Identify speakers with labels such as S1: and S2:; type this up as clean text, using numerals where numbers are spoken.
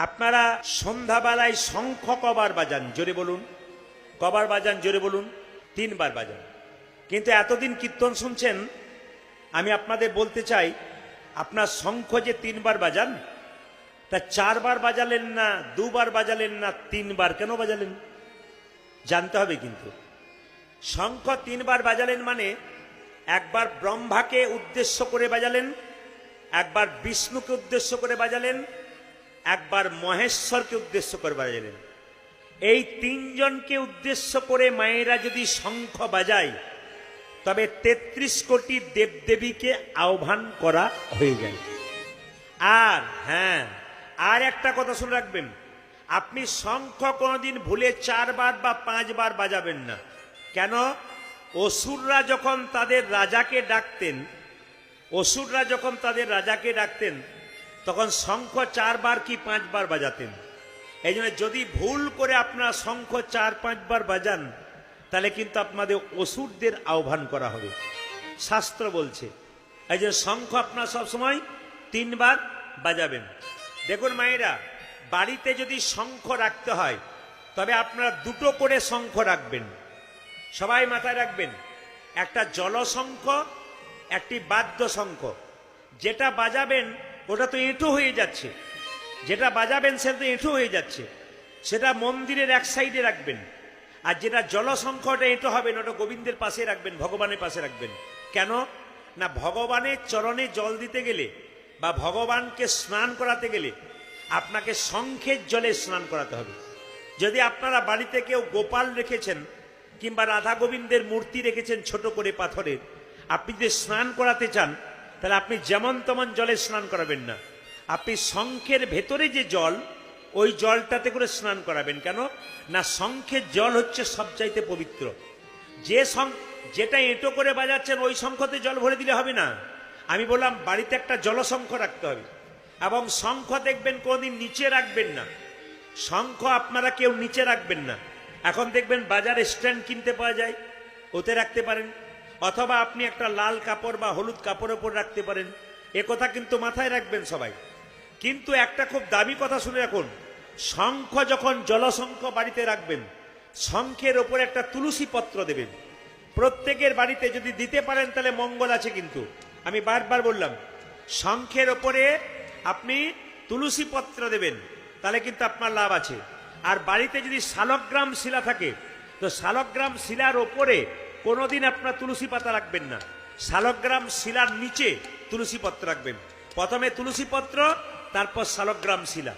S1: আপনারা সন্ধ্যাবেলায় শঙ্খ কবার বাজান? জোরে বলুন। কবার বাজান? জোরে বলুন। 3 বার বাজান। কিন্তু এতদিন কীর্তন শুনছেন, আমি আপনাদের বলতে চাই, আপনার শঙ্খ যে 3 বার বাজান, তা 4 বার বাজালেন না, 2 বার বাজালেন না, 3 বার কেন বাজালেন? জানতে হবে কিন্তু। শঙ্খ 3 বার বাজালেন মানে একবার ব্রহ্মাকে উদ্দেশ্য করে বাজালেন, একবার বিষ্ণুকে উদ্দেশ্য করে বাজালেন, একবার মহেশ্বরকে উদ্দেশ্য করে বাজালেন। এই 3 জনকে উদ্দেশ্য করে মায়েরা যদি শঙ্খ বাজায়, তবে 33 কোটি দেবদেবীকে আহ্বান করা হয়ে যায়। আর হ্যাঁ, আর একটা কথা শুনে রাখবেন, আপনি শঙ্খ কোনোদিন ভুলে 4 বার বা 5 বার বাজাবেন না। কেন? অসুররা যখন তাদের রাজাকে ডাকতেন, তখন শঙ্খ 4 বার কি 5 বার বাজাতেন। এই জন্য যদি ভুল করে আপনারা শঙ্খ 4-5 বার বাজান, তাহলে কিন্তু আপনাদের অসুরদের আহ্বান করা হবে, শাস্ত্র বলছে। এই জন্য শঙ্খ আপনারা সবসময় 3 বার বাজাবেন। দেখুন মায়েরা, বাড়িতে যদি শঙ্খ রাখতে হয়, তবে আপনারা 2টো করে শঙ্খ রাখবেন। সবাই মাথায় রাখবেন, একটা জলশঙ্খ, একটি বাদ্য শঙ্খ। যেটা বাজাবেন ওটা তো এঁটো হয়ে যাচ্ছে, সেটা মন্দিরের এক সাইডে রাখবেন। আর যেটা জলশঙ্খটা এঁটো হবে না, ওটা গোবিন্দের পাশে রাখবেন, ভগবানের পাশে রাখবেন। কেন না, ভগবানের চরণে জল দিতে গেলে বা ভগবানকে স্নান করাতে গেলে আপনাকে শঙ্খের জলে স্নান করাতে হবে। যদি আপনারা বাড়িতে কেউ গোপাল রেখেছেন কিংবা রাধা গোবিন্দের মূর্তি রেখেছেন ছোট করে পাথরের, আপনি যদি স্নান করাতে চান, তাহলে আপনি যেমন তেমন জলে স্নান করাবেন না। আপনি শঙ্খের ভেতরে যে জল, ওই জলটাতে করে স্নান করাবেন। কেন না, শঙ্খের জল হচ্ছে সবচাইতে পবিত্র। যেটা এঁটো করে বাজাচ্ছেন, ওই শঙ্খতে জল ভরে দিলে হবে না। আমি বললাম বাড়িতে একটা জলশঙ্খ রাখতে হবে। এবং শঙ্খ দেখবেন কোনদিন নিচে রাখবেন না। শঙ্খ আপনারা কেউ নিচে রাখবেন না। এখন দেখবেন বাজারে স্ট্যান্ড কিনতে পাওয়া যায়, ওতে রাখতে পারেন, অথবা আপনি একটা লাল কাপড় বা হলুদ কাপড়ের উপর রাখতে পারেন। এ কথা কিন্তু মাথায় রাখবেন সবাই। কিন্তু একটা খুব দামি কথা শুনে রাখুন, শঙ্খ যখন জলশঙ্খ বাড়িতে রাখবেন, শঙ্খের ওপরে একটা তুলসী পত্র দেবেন। প্রত্যেকের বাড়িতে যদি দিতে পারেন তাহলে মঙ্গল আছে। কিন্তু আমি বারবার বললাম, শঙ্খের ওপরে আপনি তুলসী পত্র দেবেন, তাহলে কিন্তু আপনার লাভ আছে। আর বাড়িতে যদি শালগ্রাম শিলা থাকে, তো শালগ্রাম শিলার ওপরে কোনোদিন আপনার তুলসী পাতা রাখবেন না। শালগ্রাম শিলার নিচে তুলসী পত্র রাখবেন। প্রথমে তুলসী পত্র, তারপর শালগ্রাম শিলা।